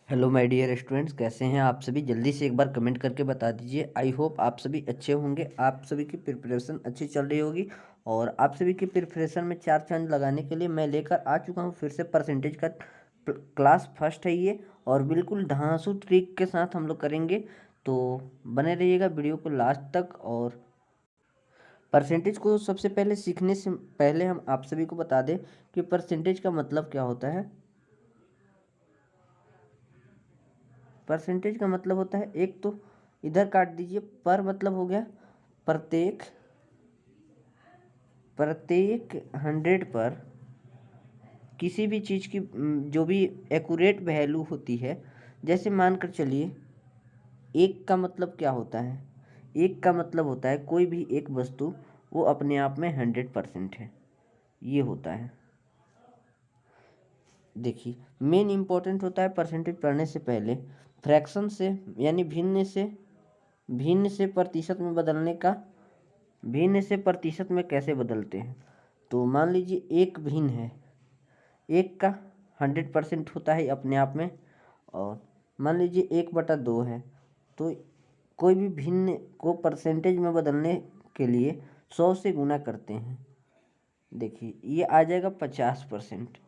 Hello my dear students, कैसे हैं आप सभी। जल्दी से एक बार कमेंट करके बता दीजिए। आई होप आप सभी अच्छे होंगे, आप सभी की प्रिपरेशन अच्छी चल रही होगी। और आप सभी की प्रिपरेशन में चार चांद लगाने के लिए मैं लेकर आ चुका हूं फिर से परसेंटेज का क्लास फर्स्ट है ये। और बिल्कुल धांसू ट्रिक के साथ हम लोग करेंगे, तो बने रहिएगा वीडियो को लास्ट तक। और परसेंटेज को सबसे पहले सीखने से पहले हम आप सभी को बता दें कि परसेंटेज का मतलब क्या होता है। परसेंटेज का मतलब होता है, एक तो इधर काट दीजिए, पर मतलब हो गया प्रत्येक प्रत्येक 100 पर किसी भी चीज़ की जो भी एक्यूरेट वैल्यू होती है। जैसे मानकर चलिए, एक का मतलब क्या होता है। एक का मतलब होता है कोई भी एक वस्तु वो अपने आप में 100% है, ये होता है। देखिए, मेन इम्पोर्टेंट होता है परसेंटेज पढ़ने से पहले फ्रैक्शन से, यानी भिन्न से प्रतिशत में बदलने का। भिन्न से प्रतिशत में कैसे बदलते हैं, तो मान लीजिए एक भिन्न है, एक का 100% होता है अपने आप में। और मान लीजिए 1/2 है, तो कोई भी भिन्न को परसेंटेज में बदलने के लिए 100 से गुना करते हैं। देखिए, ये आ जाएगा 50%।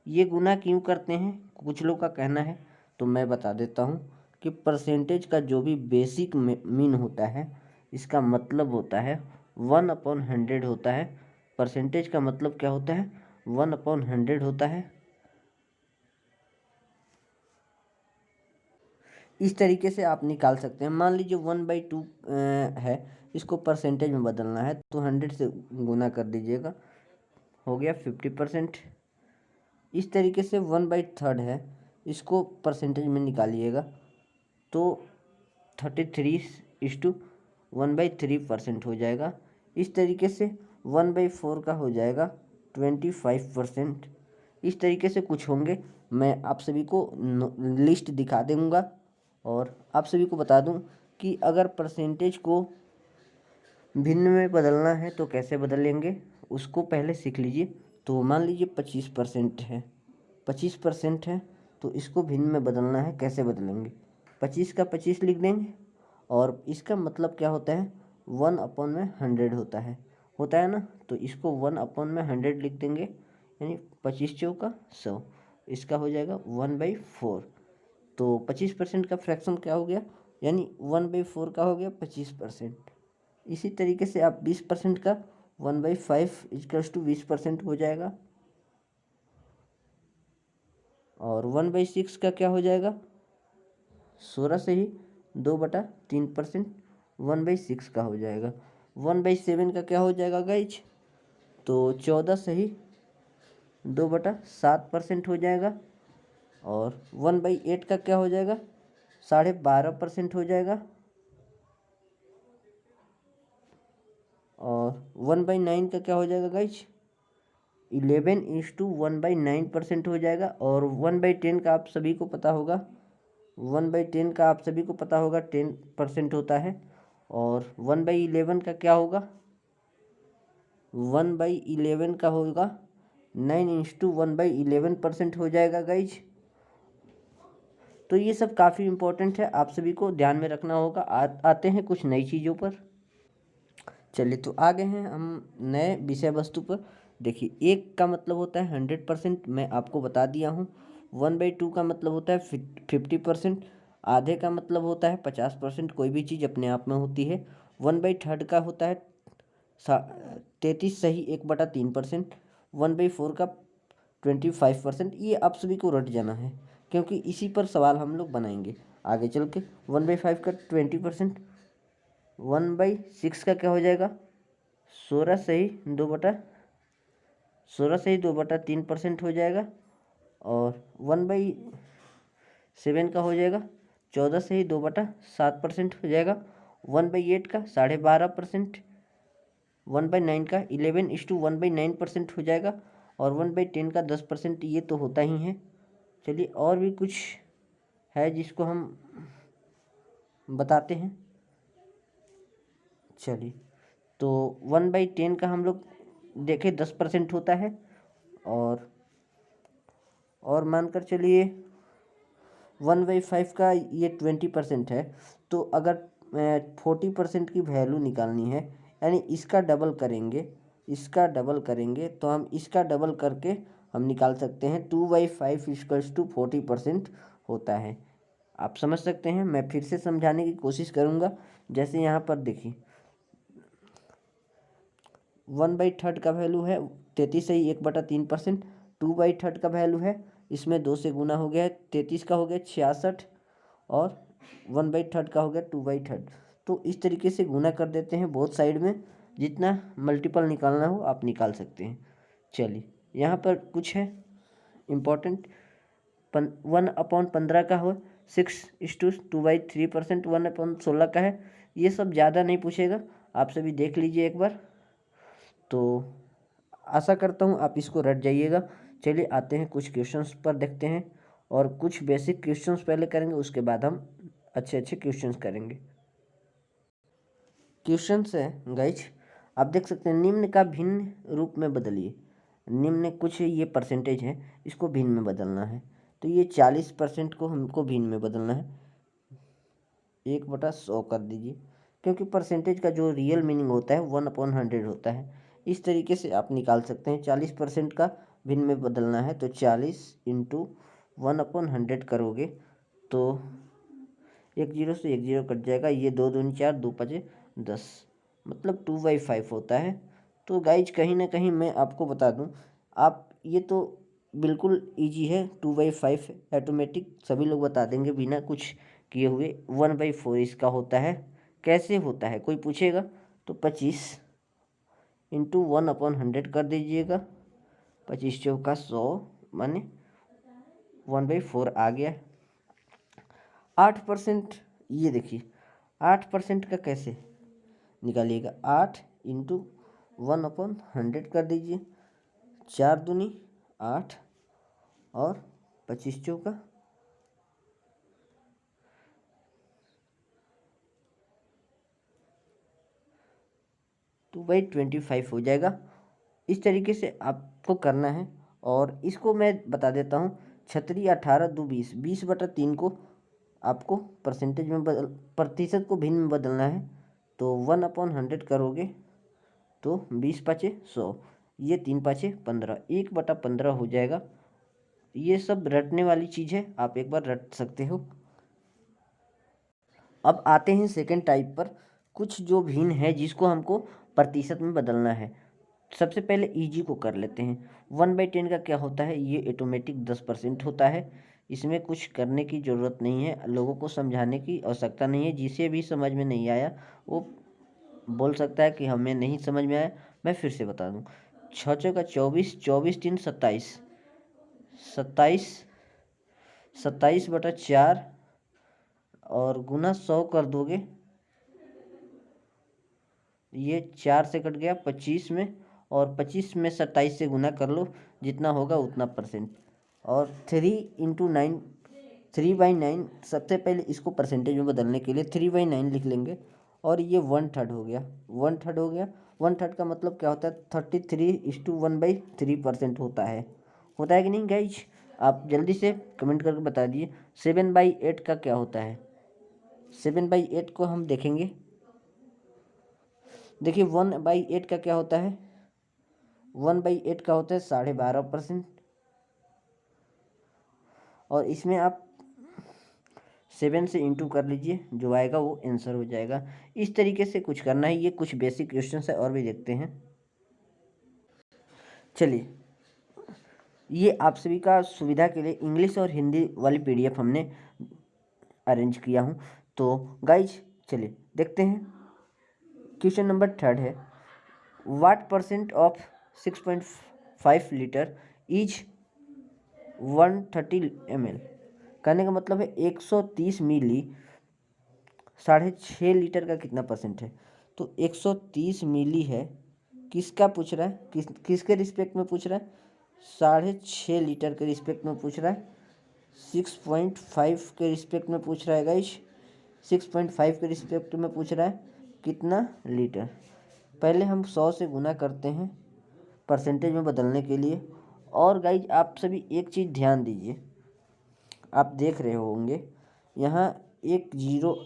ये गुना क्यों करते हैं, कुछ लोग का कहना है, तो मैं बता देता हूँ कि परसेंटेज का जो भी बेसिक मीन होता है, इसका मतलब होता है 1/100 होता है। परसेंटेज का मतलब क्या होता है, 1/100 होता है। इस तरीके से आप निकाल सकते हैं। मान लीजिए 1/2 है, इसको परसेंटेज में बदलना है तो 100 से गुना कर दीजिएगा, हो गया 50%। इस तरीके से 1/3 है, इसको परसेंटेज में निकालिएगा तो 33:1/3% हो जाएगा। इस तरीके से 1/4 का हो जाएगा 25%। इस तरीके से कुछ होंगे, मैं आप सभी को लिस्ट दिखा दूँगा। और आप सभी को बता दूं कि अगर परसेंटेज को भिन्न में बदलना है तो कैसे बदलेंगे, उसको पहले सीख लीजिए। तो मान लीजिए 25% है, 25% है, तो इसको भिन्न में बदलना है, कैसे बदलेंगे। 25 का 25 लिख देंगे, और इसका मतलब क्या होता है, 1/100 होता है ना। तो इसको 1/100 लिख देंगे, यानी 25 चौका 100, इसका हो जाएगा 1/4। तो 25% का फ्रैक्शन क्या हो गया, यानी 1/4 का हो गया 25%। इसी तरीके से आप 20% का 1/5 इक्वल्स टू 20% हो जाएगा। और 1/6 का क्या हो जाएगा, 16 से ही 2/3% 1/6 का हो जाएगा। 1/7 का क्या हो जाएगा गाइज, तो 14 से ही 2/7% हो जाएगा। और 1/8 का क्या हो जाएगा, 12.5% हो जाएगा। और 1/9 का क्या हो जाएगा गाइज, 11:1/9% हो जाएगा। और 1/10 का आप सभी को पता होगा, 1/10 का आप सभी को पता होगा 10% होता है। और 1/11 का क्या होगा, 1/11 का होगा 9:1/11% हो जाएगा गाइज। तो ये सब काफ़ी इम्पोर्टेंट है, आप सभी को ध्यान में रखना होगा। आते हैं कुछ नई चीज़ों पर। चलिए, तो आ गए हैं हम नए विषय वस्तु पर। देखिए, एक का मतलब होता है 100%, मैं आपको बता दिया हूँ। 1/2 का मतलब होता है 50%। आधे का मतलब होता है 50%, कोई भी चीज़ अपने आप में होती है। 1/3 का होता है 33 सही 1/3%। 1/4 का 25%। ये आप सभी को रट जाना है, क्योंकि इसी पर सवाल हम लोग बनाएंगे आगे चल के। 1/5 का 20%। 1/6 का क्या हो जाएगा, 16 से ही 2/3% हो जाएगा। और 1/7 का हो जाएगा 14 से ही 2/7% हो जाएगा। 1/8 का 12.5%। 1/9 का 11:1/9% हो जाएगा। और 1/10 का 10%। ये तो होता ही है। चलिए, और भी कुछ है जिसको हम बताते हैं। चलिए, तो 1/10 का हम लोग देखें 10% होता है। और मानकर चलिए 1/5 का ये 20% है, तो अगर 40% की वैल्यू निकालनी है, यानी इसका डबल करेंगे तो हम इसका डबल करके हम निकाल सकते हैं। 2/5 इक्वल्स टू 40% होता है। आप समझ सकते हैं। मैं फिर से समझाने की कोशिश करूँगा। जैसे यहाँ पर देखिए 1/3 का वैल्यू है 33 ही 1/3%। 2/3 का वैल्यू है, इसमें 2 से गुना हो गया है, 33 का हो गया 66 और 1/3 का हो गया 2/3। तो इस तरीके से गुना कर देते हैं बोथ साइड में। जितना मल्टीपल निकालना हो आप निकाल सकते हैं। चलिए यहाँ पर कुछ है इम्पोर्टेंट। 1/15 का हो 6:2/3%। 1/16 का है। ये सब ज़्यादा नहीं पूछेगा, आप सभी देख लीजिए एक बार। तो आशा करता हूँ आप इसको रट जाइएगा। चलिए आते हैं कुछ क्वेश्चंस पर देखते हैं, और कुछ बेसिक क्वेश्चंस पहले करेंगे, उसके बाद हम अच्छे अच्छे क्वेश्चंस करेंगे। क्वेश्चंस है गाइज, आप देख सकते हैं निम्न का भिन्न रूप में बदलिए। निम्न कुछ ये परसेंटेज है, इसको भिन्न में बदलना है। तो ये 40% को हमको भिन्न में बदलना है। 1/100 कर दीजिए, क्योंकि परसेंटेज का जो रियल मीनिंग होता है 1/100 होता है। इस तरीके से आप निकाल सकते हैं। 40% का भिन्न में बदलना है तो 40 इंटू 1/100 करोगे तो 1 0 से 1 0 कट जाएगा। ये 2 दूनी 4, 2 5 10, मतलब 2/5 होता है। तो गाइज कहीं ना कहीं मैं आपको बता दूं, आप ये तो बिल्कुल इजी है। 2/5 ऑटोमेटिक सभी लोग बता देंगे बिना कुछ किए हुए। 1/4 इसका होता है। कैसे होता है कोई पूछेगा तो 25 इंटू 1/100 कर दीजिएगा। 25 चौका 100 माने 1/4 आ गया। 8%, ये देखिए 8% का कैसे निकालिएगा। 8 इंटू 1/100 कर दीजिए। 4 दूनी 8 और 25 चौका 2/25 हो जाएगा। इस तरीके से आपको करना है। और इसको मैं बता देता हूँ। छतरी 18 2 20, 20/3 को आपको परसेंटेज में प्रतिशत को भिन्न में बदलना है। तो 1/100 करोगे तो 20 5 100, ये 3 5 15, 1/15 हो जाएगा। ये सब रटने वाली चीज़ है, आप एक बार रट सकते हो। अब आते हैं सेकेंड टाइप पर। कुछ जो भिन्न है जिसको हमको प्रतिशत में बदलना है। सबसे पहले ईजी को कर लेते हैं। 1/10 का क्या होता है, ये ऑटोमेटिक 10% होता है। इसमें कुछ करने की ज़रूरत नहीं है, लोगों को समझाने की आवश्यकता नहीं है। जिसे भी समझ में नहीं आया वो बोल सकता है कि हमें नहीं समझ में आया। मैं फिर से बता दूं। 6 का 24, 24 3 27, 27 27/4 और गुना 100 कर दोगे। ये 4 से कट गया 25 में, और 25 में 27 से गुना कर लो, जितना होगा उतना परसेंट। और 3/9, 3/9 सबसे पहले इसको परसेंटेज में बदलने के लिए 3/9 लिख लेंगे। और ये 1/3 हो गया। 1/3 हो गया। 1/3 का मतलब क्या होता है, 33:1/3% होता है कि नहीं गाइज? आप जल्दी से कमेंट करके बता दीजिए। 7/8 का क्या होता है? 7/8 को हम देखेंगे। देखिए 1/8 का क्या होता है, 1/8 का होता है 12.5%। और इसमें आप 7 से इंटू कर लीजिए, जो आएगा वो आंसर हो जाएगा। इस तरीके से कुछ करना है। ये कुछ बेसिक क्वेश्चन है, और भी देखते हैं। चलिए, ये आप सभी का सुविधा के लिए इंग्लिश और हिंदी वाली PDF हमने अरेंज किया हूँ। तो गाइज चलिए देखते हैं। क्वेश्चन नंबर 3 है, what % of 6.5 litre is 130 ml। कहने का मतलब है 130 मिली 6.5 लीटर का कितना परसेंट है। तो 130 मिली है, किसका पूछ रहा है, किसके रिस्पेक्ट में पूछ रहा है, 6.5 लीटर के रिस्पेक्ट में पूछ रहा है। 6.5 के रिस्पेक्ट में पूछ रहा है गाइस। 6.5 के रिस्पेक्ट में पूछ रहा है कितना लीटर। पहले हम 100 से गुना करते हैं परसेंटेज में बदलने के लिए। और गाइज आप सभी एक चीज़ ध्यान दीजिए, आप देख रहे होंगे यहाँ एक जीरो,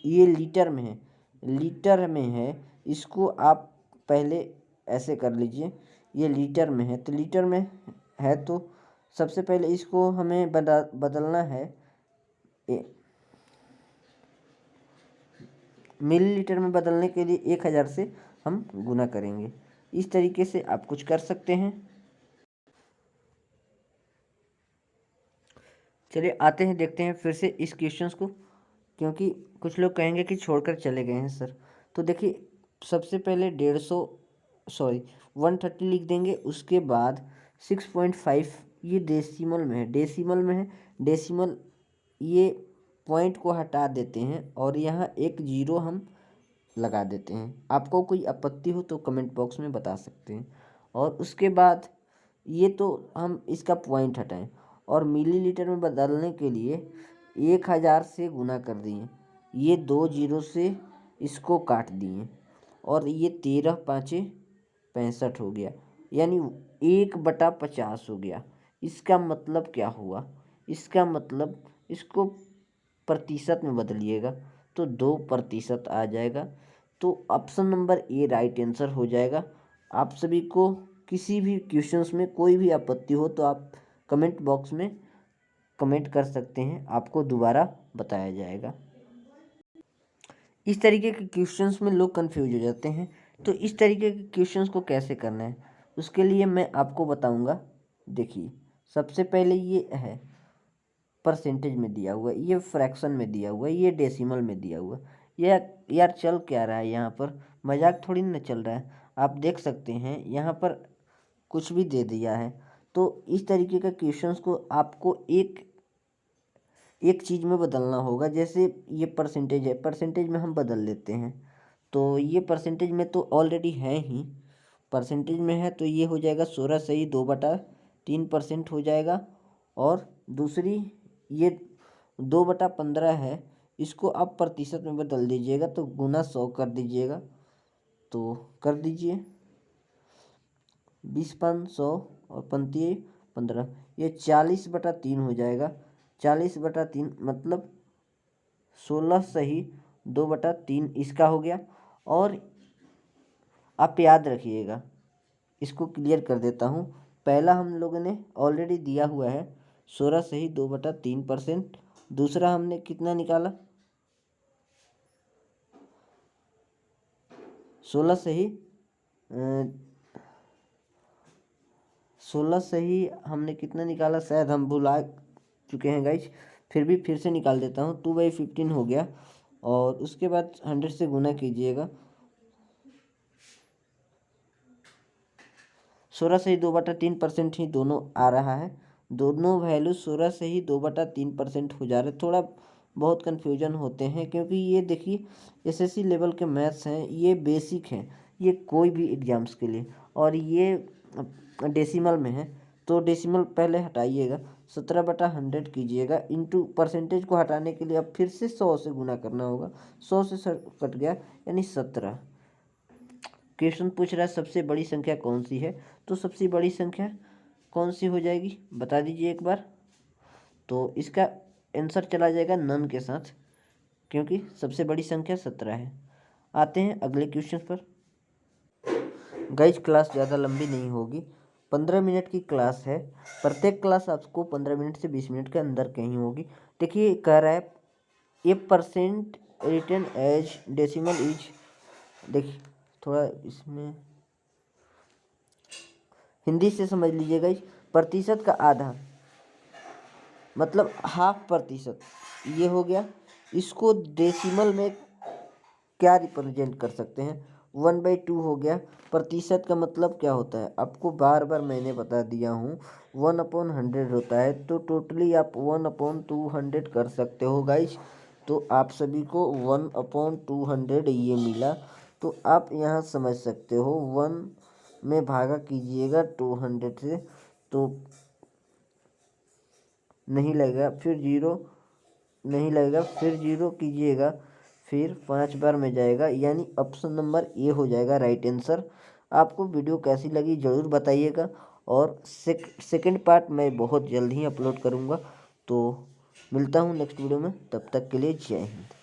ये लीटर में है, लीटर में है। इसको आप पहले ऐसे कर लीजिए, ये लीटर में है तो लीटर में है तो सबसे पहले इसको हमें बदलना है मिलीलीटर में। बदलने के लिए 1000 से हम गुना करेंगे। इस तरीके से आप कुछ कर सकते हैं। चलिए आते हैं, देखते हैं फिर से इस क्वेश्चंस को, क्योंकि कुछ लोग कहेंगे कि छोड़कर चले गए हैं सर। तो देखिए सबसे पहले 130 लिख देंगे। उसके बाद 6.5 ये डेसिमल में है, डेसिमल ये पॉइंट को हटा देते हैं और यहाँ एक जीरो हम लगा देते हैं। आपको कोई आपत्ति हो तो कमेंट बॉक्स में बता सकते हैं। और उसके बाद ये तो हम इसका पॉइंट हटाएं और मिलीलीटर में बदलने के लिए 1000 से गुना कर दिए, ये 2 जीरो से इसको काट दिए और ये 13 पाँचे 65 हो गया, यानी 1/50 हो गया। इसका मतलब क्या हुआ? इसका मतलब इसको प्रतिशत में बदलिएगा तो 2% आ जाएगा। तो option number A right answer हो जाएगा। आप सभी को किसी भी क्वेश्चंस में कोई भी आपत्ति हो तो आप कमेंट बॉक्स में कमेंट कर सकते हैं, आपको दोबारा बताया जाएगा। इस तरीके के क्वेश्चंस में लोग कंफ्यूज हो जाते हैं, तो इस तरीके के क्वेश्चंस को कैसे करना है उसके लिए मैं आपको बताऊंगा। देखिए सबसे पहले ये है परसेंटेज में दिया हुआ है, ये फ्रैक्शन में दिया हुआ है, ये डेसिमल में दिया हुआ है। यार चल क्या रहा है यहाँ पर? मजाक थोड़ी ना चल रहा है। आप देख सकते हैं यहाँ पर कुछ भी दे दिया है। तो इस तरीके का क्वेश्चंस को आपको एक चीज़ में बदलना होगा। जैसे ये परसेंटेज है, परसेंटेज में हम बदल लेते हैं। तो ये परसेंटेज में तो ऑलरेडी है ही, परसेंटेज में है तो ये हो जाएगा 16 सही 2/3% हो जाएगा। और दूसरी ये 2/15 है, इसको आप प्रतिशत में बदल दीजिएगा तो गुना 100 कर दीजिएगा। तो कर दीजिए 20 5 100 और 35 15, ये 40/3 हो जाएगा। 40/3 मतलब 16 सही 2/3 इसका हो गया। और आप याद रखिएगा, इसको क्लियर कर देता हूँ। पहला हम लोगों ने ऑलरेडी दिया हुआ है 16 सही 2/3%। दूसरा हमने कितना निकाला? 16 सही 16 सही हमने कितना निकाला, शायद हम भुला चुके हैं गाइज, फिर से निकाल देता हूँ। 2/15 हो गया और उसके बाद 100 से गुना कीजिएगा। 16 से ही 2/3% ही दोनों आ रहा है, दोनों वैल्यू 16 से ही 2/3% हो जा रहे। थोड़ा बहुत कन्फ्यूजन होते हैं क्योंकि ये देखिए एसएससी लेवल के मैथ्स हैं, ये बेसिक हैं, ये कोई भी एग्जाम्स के लिए। और ये डेसिमल में है तो डेसिमल पहले हटाइएगा, 17/100 कीजिएगा। इंटू परसेंटेज को हटाने के लिए अब फिर से 100 से गुना करना होगा। 100 से कट गया यानी 17। क्वेश्चन पूछ रहा है सबसे बड़ी संख्या कौन सी है, तो सबसे बड़ी संख्या कौन सी हो जाएगी बता दीजिए एक बार। तो इसका आंसर चला जाएगा नन के साथ, क्योंकि सबसे बड़ी संख्या 17 है। आते हैं अगले क्वेश्चन पर। गाइज क्लास ज़्यादा लंबी नहीं होगी, 15 मिनट की क्लास है। प्रत्येक क्लास आपको 15 मिनट से 20 मिनट के अंदर कहीं होगी। देखिए कह रहा है a percent written as decimal is, देखिए थोड़ा इसमें हिंदी से समझ लीजिएगा। प्रतिशत का आधा मतलब 0.5% ये हो गया। इसको डेसिमल में क्या रिप्रेजेंट कर सकते हैं? 1/2 हो गया। प्रतिशत का मतलब क्या होता है आपको बार बार मैंने बता दिया हूँ, 1/100 होता है। तो टोटली आप 1/200 कर सकते हो गाइज। तो आप सभी को 1/200 ये मिला। तो आप यहाँ समझ सकते हो 1 में भागा कीजिएगा 200 से तो नहीं लगेगा, फिर 0 नहीं लगेगा, फिर 0 कीजिएगा, फिर 5 बार में जाएगा, यानी ऑप्शन नंबर ए हो जाएगा राइट आंसर। आपको वीडियो कैसी लगी ज़रूर बताइएगा और सेकंड पार्ट मैं बहुत जल्द ही अपलोड करूँगा। तो मिलता हूँ नेक्स्ट वीडियो में, तब तक के लिए जय हिंद।